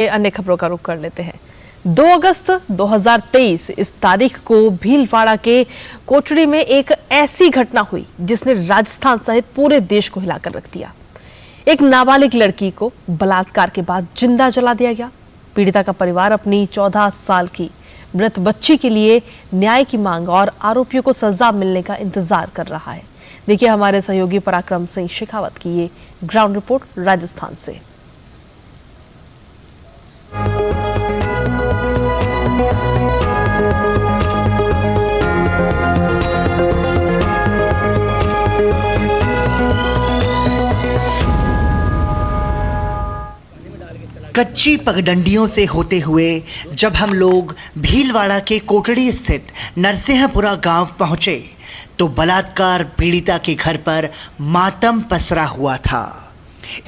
अन्य खबरों का रुख कर लेते हैं। 2 अगस्त 2023 इस तारीख को भीलवाड़ा के कोटड़ी में एक ऐसी घटना हुई जिसने राजस्थान सहित पूरे देश को हिलाकर रख दिया। एक नाबालिग लड़की को बलात्कार के बाद जिंदा जला दिया गया। पीड़िता का परिवार अपनी 14 साल की मृत बच्ची के लिए न्याय की मांग और आरोपियों को सजा मिलने का इंतजार कर रहा है। देखिए हमारे सहयोगी पराक्रम सिंह शेखावत की ये ग्राउंड रिपोर्ट राजस्थान से। कच्ची पगडंडियों से होते हुए जब हम लोग भीलवाड़ा के कोटड़ी स्थित नरसिंहपुरा गांव पहुंचे तो बलात्कार पीड़िता के घर पर मातम पसरा हुआ था।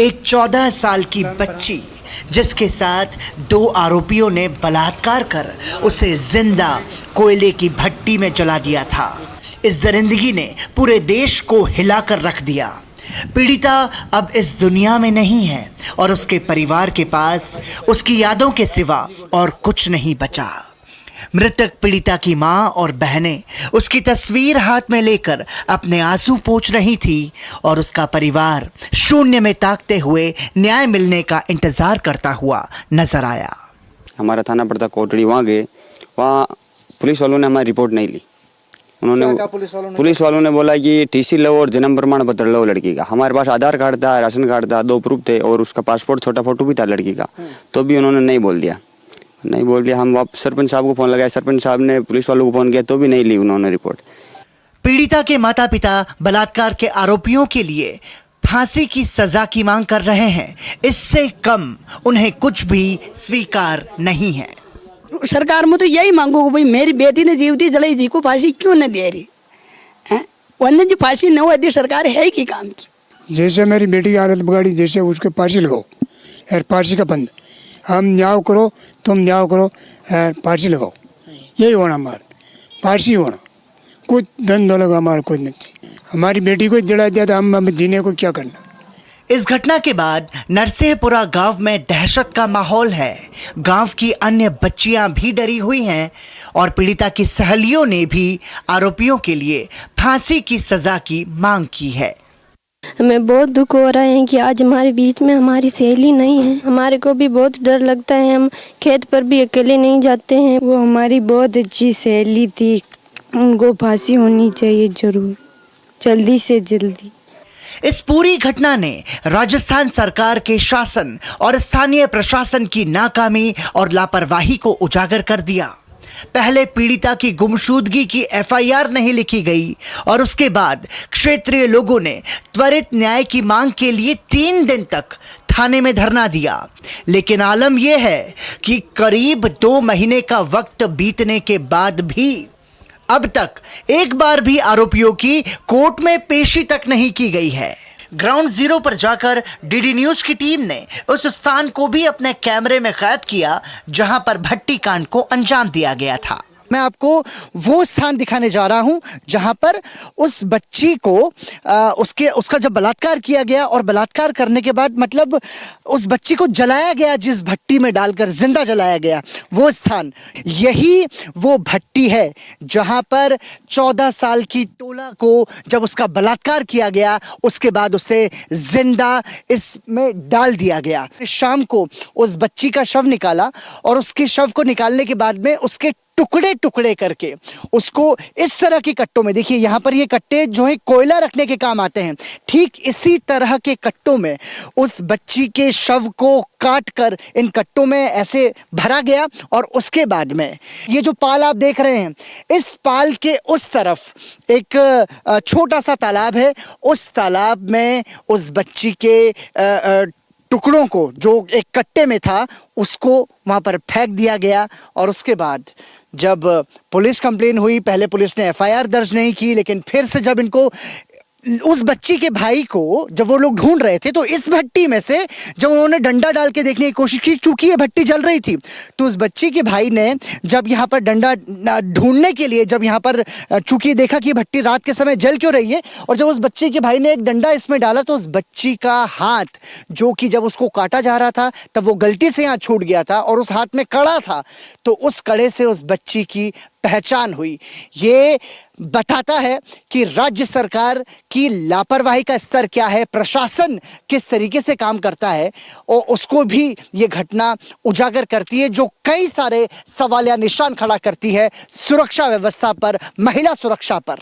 एक 14 साल की बच्ची जिसके साथ 2 आरोपियों ने बलात्कार कर उसे जिंदा कोयले की भट्टी में जला दिया था। इस दरिंदगी ने पूरे देश को हिलाकर रख दिया। पीड़िता अब इस दुनिया में नहीं है और उसके परिवार के पास उसकी यादों के सिवा और कुछ नहीं बचा। मृतक पीड़िता की मां और बहनें उसकी तस्वीर हाथ में लेकर अपने आंसू पोंछ रही थी और उसका परिवार शून्य में ताकते हुए न्याय मिलने का इंतजार करता हुआ नजर आया। हमारा थाना पड़ता कोटड़ी, वहाँ गए, वहाँ पुलिस वालों ने हमारी रिपोर्ट नहीं ली। उन्होंने पुलिस वालों ने बोला कि टीसी लो और जन्म प्रमाण पत्र लो लड़की का। हमारे पास आधार कार्ड था, राशन कार्ड था, 2 प्रूफ थे और उसका पासपोर्ट छोटा फोटो भी था लड़की का, तो भी उन्होंने नहीं बोल दिया। हम वापस सरपंच साहब को फोन लगाया, सरपंच साहब ने पुलिस वालों को फोन किया तो भी नहीं ली उन्होंने रिपोर्ट। पीड़िता के माता पिता बलात्कार के आरोपियों के लिए फांसी की सजा की मांग कर रहे हैं। इससे कम उन्हें कुछ भी स्वीकार नहीं है। सरकार में तो यही मांगो भाई, मेरी बेटी ने जीवती जलाई जी को फांसी क्यों न दे रही है? वरना जो फांसी न हुआ सरकार है कि काम की। जैसे मेरी बेटी की आदत बिगाड़ी, जैसे उसके फांसी लगाओ यार, फांसी का बंद। हम न्याय करो, तुम न्याय करो यार, फांसी लगाओ। यही होना हमारा, फांसी होना। कुछ धन दौलत हमारा कुछ नहीं। हमारी बेटी को जला दिया तो हम जीने को क्या करना। इस घटना के बाद नरसिंहपुरा गांव में दहशत का माहौल है। गांव की अन्य बच्चियां भी डरी हुई हैं और पीड़िता की सहेलियों ने भी आरोपियों के लिए फांसी की सजा की मांग की है। हमें बहुत दुख हो रहा है कि आज हमारे बीच में हमारी सहेली नहीं है। हमारे को भी बहुत डर लगता है, हम खेत पर भी अकेले नहीं जाते हैं। वो हमारी बहुत अच्छी सहेली थी, उनको फांसी होनी चाहिए जरूर, जल्दी से जल्दी। इस पूरी घटना ने राजस्थान सरकार के शासन और स्थानीय प्रशासन की नाकामी और लापरवाही को उजागर कर दिया। पहले पीड़िता की गुमशुदगी की एफआईआर नहीं लिखी गई और उसके बाद क्षेत्रीय लोगों ने त्वरित न्याय की मांग के लिए 3 दिन तक थाने में धरना दिया। लेकिन आलम यह है कि करीब 2 महीने का वक्त बीतने के बाद भी अब तक एक बार भी आरोपियों की कोर्ट में पेशी तक नहीं की गई है। ग्राउंड जीरो पर जाकर डीडी न्यूज की टीम ने उस स्थान को भी अपने कैमरे में कैद किया जहां पर भट्टी कांड को अंजाम दिया गया था। मैं आपको वो स्थान दिखाने जा रहा हूं जहां पर उस बच्ची को उसका जब बलात्कार किया गया और बलात्कार करने के बाद मतलब उस बच्ची को जलाया गया, जिस भट्टी में डालकर जिंदा जलाया गया, वो स्थान, यही वो भट्टी है जहां पर 14 साल की तोला को जब उसका बलात्कार किया गया उसके बाद उसे जिंदा इसमें डाल दिया गया। शाम को उस बच्ची का शव निकाला और उसके शव को निकालने के बाद में उसके टुकड़े टुकड़े करके उसको इस तरह के कट्टों में, देखिए यहाँ पर ये कट्टे जो है कोयला रखने के काम आते हैं, ठीक इसी तरह के कट्टों में उस बच्ची के शव को काट कर इन कट्टों में ऐसे भरा गया और उसके बाद में ये जो पाल आप देख रहे हैं, इस पाल के उस तरफ एक छोटा सा तालाब है। उस तालाब में उस बच्ची के टुकड़ों को जो एक कट्टे में था उसको वहां पर फेंक दिया गया। और उसके बाद जब पुलिस कंप्लेन हुई, पहले पुलिस ने एफआईआर दर्ज नहीं की, लेकिन फिर से जब इनको उस बच्ची के भाई को जब वो लोग ढूंढ रहे थे तो इस भट्टी में से जब उन्होंने डंडा डाल के देखने की कोशिश की, चूंकि ये भट्टी जल रही थी, तो उस बच्ची के भाई ने जब यहाँ पर डंडा ढूंढने के लिए जब यहाँ पर चूंकि देखा कि भट्टी रात के समय जल क्यों रही है, और जब उस बच्ची के भाई ने एक डंडा इसमें डाला तो उस बच्ची का हाथ, जो कि जब उसको काटा जा रहा था तब वो गलती से यहाँ छूट गया था और उस हाथ में कड़ा था, तो उस कड़े से उस बच्ची की पहचान हुई। ये बताता है कि राज्य सरकार की लापरवाही का स्तर क्या है, प्रशासन किस तरीके से काम करता है, और उसको भी ये घटना उजागर करती है, जो कई सारे सवाल या निशान खड़ा करती है सुरक्षा व्यवस्था पर, महिला सुरक्षा पर।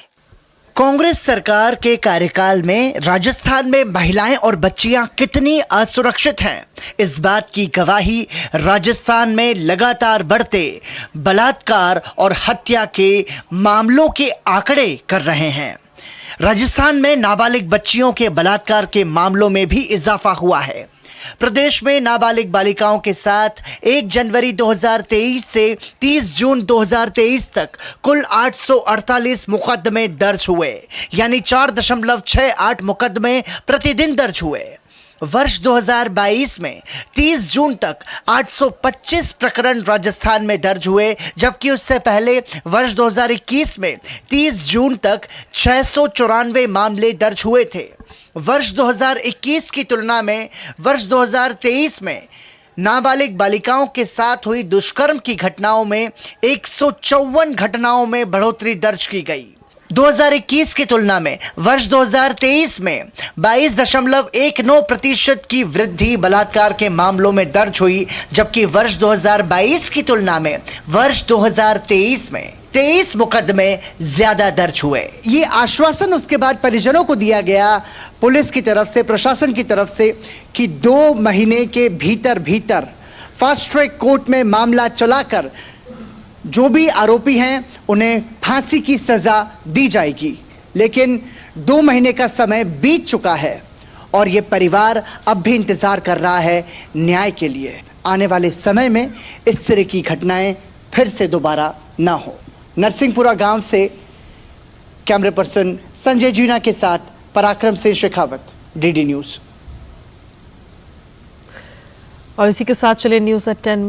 कांग्रेस सरकार के कार्यकाल में राजस्थान में महिलाएं और बच्चियां कितनी असुरक्षित हैं, इस बात की गवाही राजस्थान में लगातार बढ़ते बलात्कार और हत्या के मामलों के आंकड़े कर रहे हैं। राजस्थान में नाबालिग बच्चियों के बलात्कार के मामलों में भी इजाफा हुआ है। प्रदेश में नाबालिग बालिकाओं के साथ 1 जनवरी 2023 से 30 जून 2023 तक कुल 848 मुकदमे दर्ज हुए, यानी 4.68 मुकदमे प्रतिदिन दर्ज हुए। वर्ष 2022 में 30 जून तक 825 प्रकरण राजस्थान में दर्ज हुए, जबकि उससे पहले वर्ष 2021 में 30 जून तक 694 मामले दर्ज हुए थे। वर्ष 2021 की तुलना में वर्ष 2023 में नाबालिग बालिकाओं के साथ हुई दुष्कर्म की घटनाओं में 154 घटनाओं में बढ़ोतरी दर्ज की गई। 2021 की तुलना में वर्ष 2023 में 22.19% की वृद्धि बलात्कार के मामलों में दर्ज हुई, जबकि वर्ष 2022 की तुलना में वर्ष 2023 में 23 मुकदमे ज्यादा दर्ज हुए। ये आश्वासन उसके बाद परिजनों को दिया गया पुलिस की तरफ से, प्रशासन की तरफ से, कि 2 महीने के भीतर फास्ट ट्रैक कोर्ट में मामला चलाकर जो भी आरोपी हैं उन्हें फांसी की सजा दी जाएगी। लेकिन 2 महीने का समय बीत चुका है और ये परिवार अब भी इंतजार कर रहा है न्याय के लिए। आने वाले समय में इस तरह की घटनाएं फिर से दोबारा ना हो। नरसिंहपुरा गांव से कैमरे पर्सन संजय जीना के साथ पराक्रम सिंह शेखावत, डीडी न्यूज। और इसी के साथ चले न्यूज़ एट 10